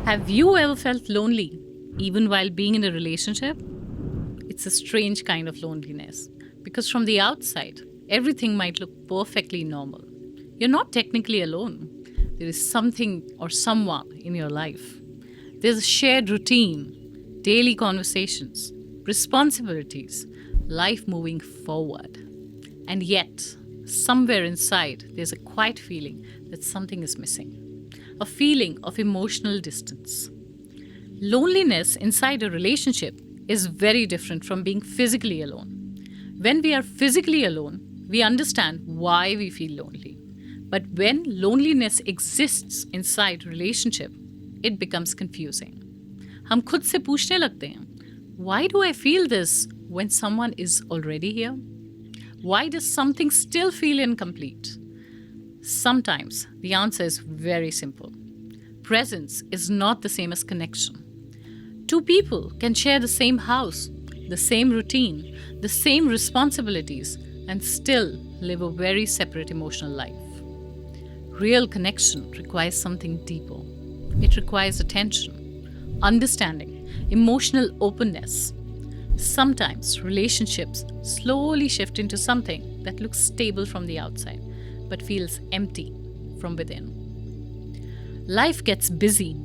Have you ever felt lonely, even while being in a relationship? It's a strange kind of loneliness because from the outside, everything might look perfectly normal. You're not technically alone. There is something or someone in your life. There's a shared routine, daily conversations, responsibilities, life moving forward. And yet, somewhere inside, there's a quiet feeling that something is missing. A feeling of emotional distance. Loneliness inside a relationship is very different from being physically alone. When we are physically alone, we understand why we feel lonely. But when loneliness exists inside relationship, it becomes confusing. हम खुद से पूछने लगते हैं, why do I feel this when someone is already here? Why does something still feel incomplete? Sometimes the answer is very simple. Presence is not the same as connection. Two people can share the same house, the same routine, the same responsibilities, and still live a very separate emotional life. Real connection requires something deeper. It requires attention, understanding, emotional openness. Sometimes relationships slowly shift into something that looks stable from the outside but feels empty from within. Life gets busy,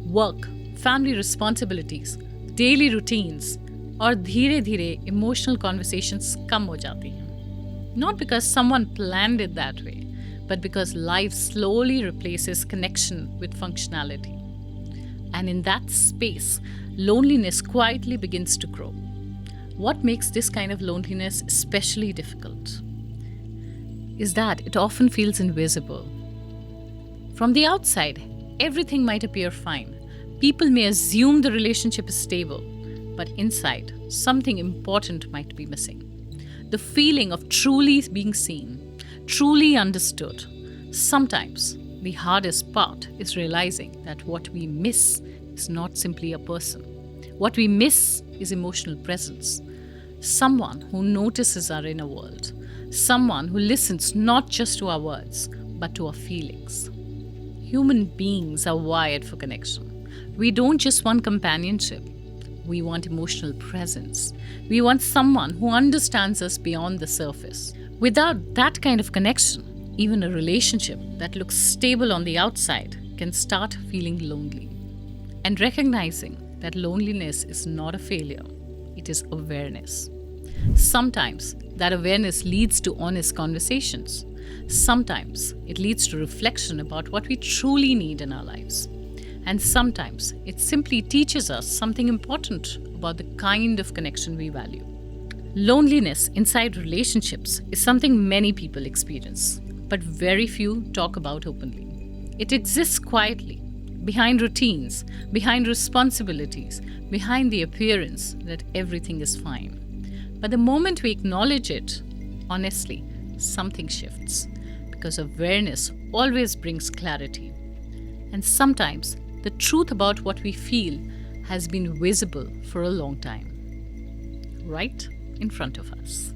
work, family responsibilities, daily routines, और धीरे-धीरे emotional conversations कम हो जाती हैं. Not because someone planned it that way, but because life slowly replaces connection with functionality. And in that space, loneliness quietly begins to grow. What makes this kind of loneliness especially difficult is that it often feels invisible. From the outside, everything might appear fine. People may assume the relationship is stable, but inside, something important might be missing. The feeling of truly being seen, truly understood. Sometimes, the hardest part is realizing that what we miss is not simply a person. What we miss is emotional presence. Someone who notices our inner world. Someone who listens not just to our words, but to our feelings. Human beings are wired for connection. We don't just want companionship. We want emotional presence. We want someone who understands us beyond the surface. Without that kind of connection, even a relationship that looks stable on the outside can start feeling lonely. And recognizing that loneliness is not a failure, it is awareness. Sometimes that awareness leads to honest conversations. Sometimes it leads to reflection about what we truly need in our lives. And sometimes it simply teaches us something important about the kind of connection we value. Loneliness inside relationships is something many people experience, but very few talk about openly. It exists quietly, behind routines, behind responsibilities, behind the appearance that everything is fine. But the moment we acknowledge it, honestly, something shifts. Because awareness always brings clarity. And sometimes the truth about what we feel has been visible for a long time. Right in front of us.